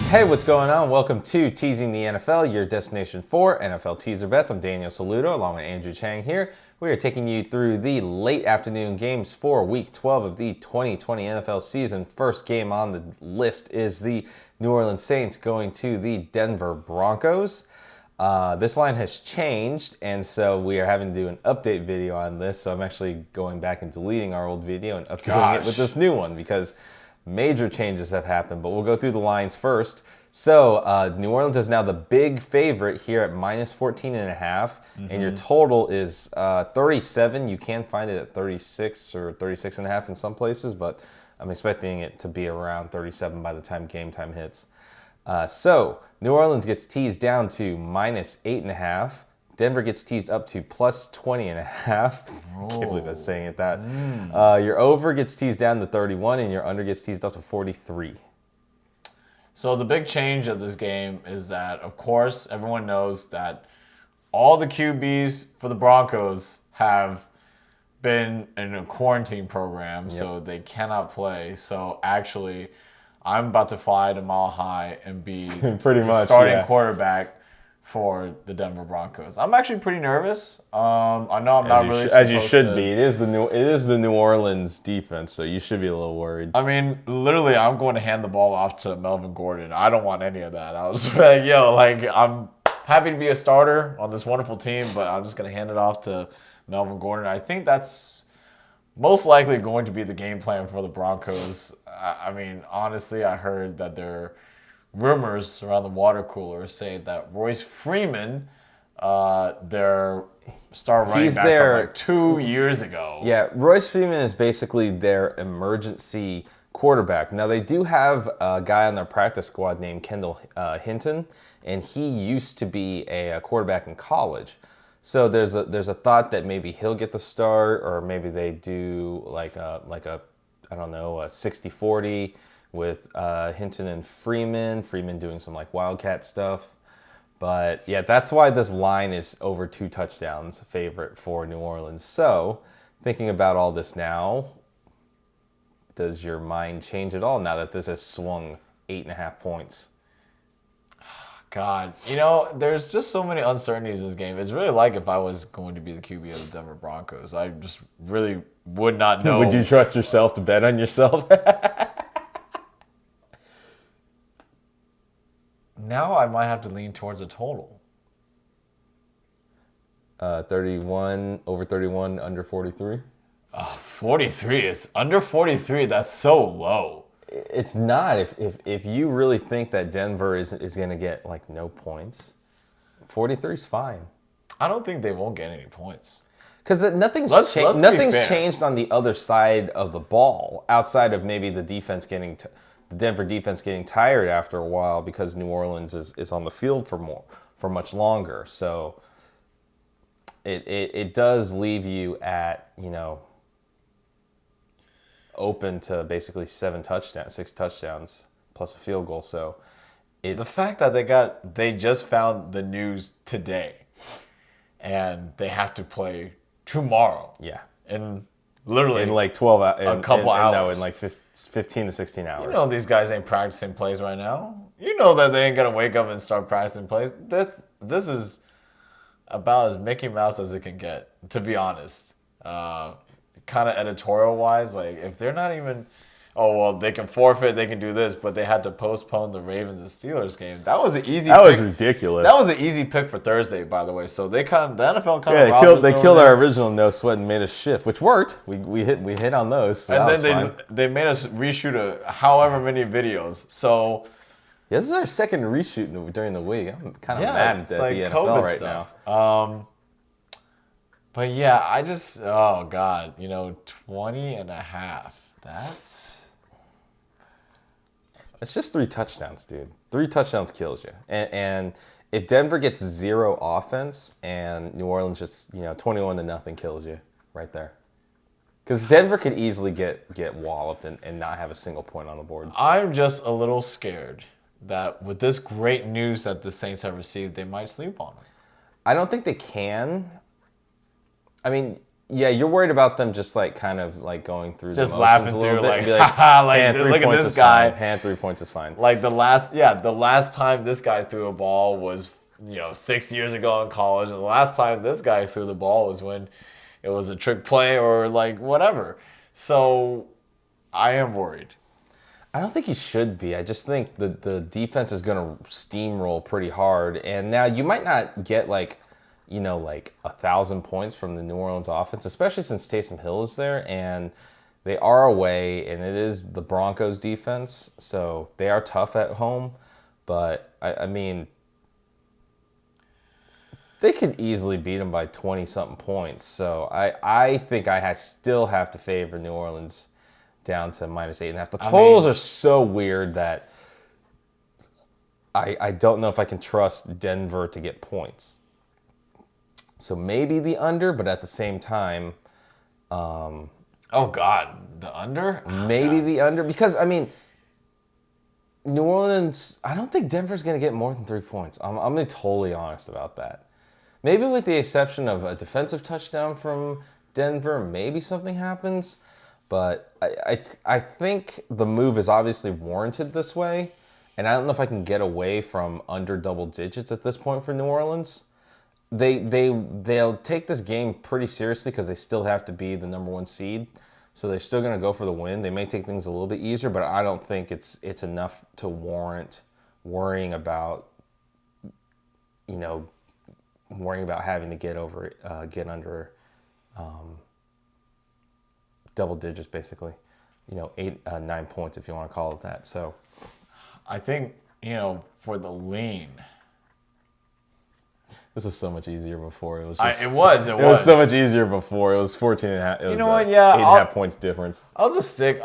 Hey, what's going on? Welcome to Teasing the NFL, your destination for NFL teaser bets. I'm Daniel Saludo, along with Andrew Chang here. We are taking you through the late afternoon games for Week 12 of the 2020 NFL season. First game on the list is the New Orleans Saints going to the Denver Broncos. This line has changed, and so we are having to do an update video on this. So I'm actually going back and deleting our old video and updating it with this new one because major changes have happened, but we'll go through the lines first. So New Orleans is now the big favorite here at minus 14.5, and your total is 37. You can find it at 36 or 36.5 in some places, but I'm expecting it to be around 37 by the time game time hits. So New Orleans gets teased down to minus 8.5. Denver gets teased up to plus 20.5. Can't believe I was saying it that. Your over gets teased down to 31, and your under gets teased up to 43. So the big change of this game is that, of course, everyone knows that all the QBs for the Broncos have been in a quarantine program, so they cannot play. So actually, I'm about to fly to Mile High and be Pretty much, starting quarterback for the Denver Broncos. I'm actually pretty nervous. I know I'm not really as you should be. It is the New Orleans defense, so you should be a little worried. I mean, literally, I'm going to hand the ball off to Melvin Gordon. I don't want any of that. I was like, I'm happy to be a starter on this wonderful team, but I'm just going to hand it off to Melvin Gordon. I think that's most likely going to be the game plan for the Broncos. I mean, honestly, I heard that they're rumors around the water cooler say that Royce Freeman, their star running back from like 2 years ago. Yeah, Royce Freeman is basically their emergency quarterback. Now, they do have a guy on their practice squad named Kendall Hinton, and he used to be a quarterback in college. So there's a thought that maybe he'll get the start, or maybe they do like a I don't know, a 60-40 with Hinton and Freeman doing some like Wildcat stuff. But yeah, that's why this line is over 2 touchdowns favorite for New Orleans. So thinking about all this now, does your mind change at all now that this has swung 8.5 points? God, there's just so many uncertainties in this game. It's really like if I was going to be the QB of the Denver Broncos. I just really would not know. Would you trust yourself to bet on yourself? Now I might have to lean towards a total. 31, over 31, under 43. 43 is under 43. That's so low. It's not. If you really think that Denver is going to get like no points, 43 is fine. I don't think they won't get any points. Because nothing's changed on the other side of the ball, outside of maybe the Denver defense getting tired after a while because New Orleans is on the field for much longer. So it does leave you at, open to basically 6 touchdowns plus a field goal. So the fact that they just found the news today and they have to play tomorrow. Yeah. And literally in like 12 hours. A couple hours. No, in like 15 to 16 hours. These guys ain't practicing plays right now. You know that they ain't going to wake up and start practicing plays. This is about as Mickey Mouse as it can get, to be honest. Kind of editorial-wise, like if they're not even, they can forfeit, they can do this, but they had to postpone the Ravens and Steelers game. That was an easy. That was ridiculous. That was an easy pick for Thursday, by the way. So the NFL kind of they killed our original no sweat and made us shift, which worked. We hit on those. So and then they made us reshoot however many videos. So yeah, this is our second reshoot during the week. I'm kind of mad at the NFL COVID right stuff. now. But yeah, I just, 20.5. It's just 3 touchdowns, dude. 3 touchdowns kills you. And if Denver gets 0 offense and New Orleans just, 21-0 kills you right there. Because Denver could easily get walloped and not have a single point on the board. I'm just a little scared that with this great news that the Saints have received, they might sleep on it. I don't think they can. I mean, Yeah, you're worried about them just like kind of like going through Just the laughing motions a little through, bit like, and be like, haha, like, hand, look at 3 points this is guy. fine. Hand 3 points is fine. Like the last time this guy threw a ball was 6 years ago in college, and the last time this guy threw the ball was when it was a trick play or like whatever. So I am worried. I don't think you should be. I just think the defense is going to steamroll pretty hard. And now you might not get like 1,000 points from the New Orleans offense, especially since Taysom Hill is there and they are away, and it is the Broncos defense, so they are tough at home. But I mean, they could easily beat them by 20-something points. So I think still have to favor New Orleans down to -8.5. The totals are so weird that I don't know if I can trust Denver to get points. So maybe the under, but at the same time, Oh God, the under? maybe the under, because I mean, New Orleans, I don't think Denver's going to get more than 3 points. I'm going to be totally honest about that. Maybe with the exception of a defensive touchdown from Denver, maybe something happens. But I think the move is obviously warranted this way. And I don't know if I can get away from under double digits at this point for New Orleans. They'll take this game pretty seriously because they still have to be the number 1 seed. So they're still going to go for the win. They may take things a little bit easier, but I don't think it's enough to warrant worrying about having to get under double digits, basically. 9 points if you want to call it that. So I think for the lean. This was so much easier before. It was so much easier before. It was 14 and a half. It was, 8.5 points difference. I'll just stick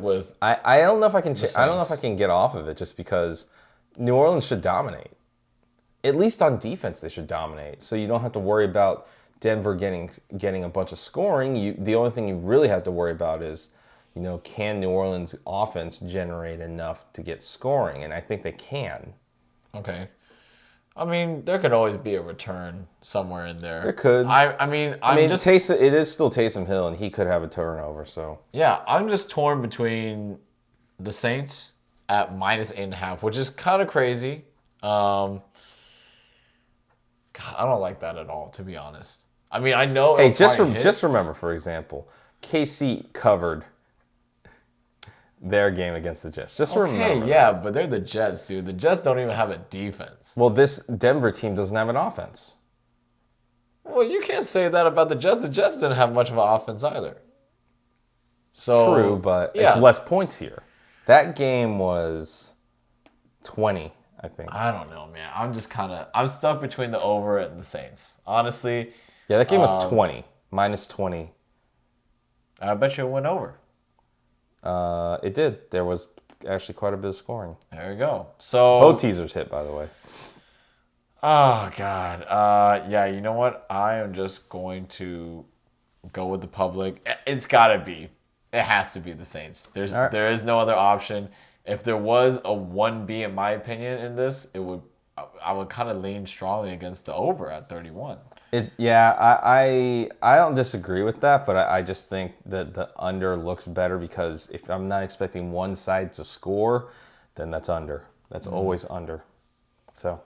with. I don't know if I can. I don't know if I can get off of it just because New Orleans should dominate. At least on defense, they should dominate. So you don't have to worry about Denver getting a bunch of scoring. The only thing you really have to worry about is, can New Orleans offense generate enough to get scoring? And I think they can. Okay. I mean, there could always be a return somewhere in there. There could. It is still Taysom Hill, and he could have a turnover. So yeah, I'm just torn between the Saints at -8.5, which is kind of crazy. God, I don't like that at all, to be honest. I mean, I know. Hey, just remember, for example, KC covered their game against the Jets. Just remember. Yeah, but they're the Jets, dude. The Jets don't even have a defense. Well, this Denver team doesn't have an offense. Well, you can't say that about the Jets. The Jets didn't have much of an offense either. So true, but it's less points here. That game was 20, I think. I don't know, man. I'm stuck between the over and the Saints. Honestly. Yeah, that game was 20, -20. I bet you it went over. It did. There was actually quite a bit of scoring. There you go. So both teasers hit, by the way. Oh God. Yeah. You know what? I am just going to go with the public. It's got to be. It has to be the Saints. There is no other option. If there was a 1B, in my opinion, in this, I would kind of lean strongly against the over at 31. I don't disagree with that, but I just think that the under looks better because if I'm not expecting one side to score, then that's under. That's always under. So,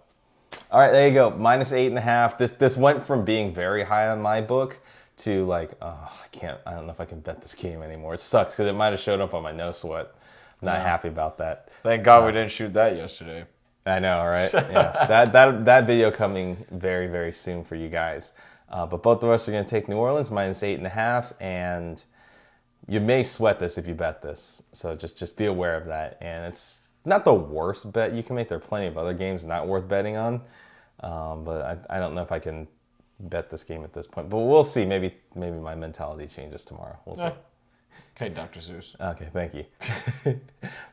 all right, there you go. -8.5. This went from being very high on my book to like, I don't know if I can bet this game anymore. It sucks because it might have showed up on my no sweat. Not happy about that. Thank God we didn't shoot that yesterday. I know, right? Yeah, that video coming very, very soon for you guys. But both of us are going to take New Orleans -8.5, and you may sweat this if you bet this. So just be aware of that. And it's not the worst bet you can make. There are plenty of other games not worth betting on. But I don't know if I can bet this game at this point. But we'll see. Maybe my mentality changes tomorrow. We'll see. Okay, Dr. Seuss. Okay, thank you.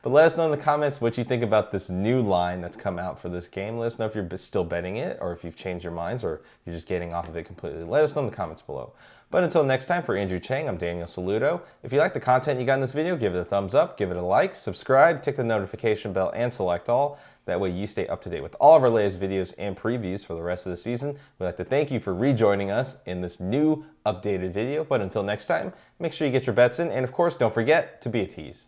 But let us know in the comments what you think about this new line that's come out for this game. Let us know if you're still betting it or if you've changed your minds or you're just getting off of it completely. Let us know in the comments below. But until next time, for Andrew Chang, I'm Daniel Saludo. If you like the content you got in this video, give it a thumbs up, give it a like, subscribe, tick the notification bell, and select all. That way you stay up to date with all of our latest videos and previews for the rest of the season. We'd like to thank you for rejoining us in this new updated video. But until next time, make sure you get your bets in. And of course, don't forget to be a tease.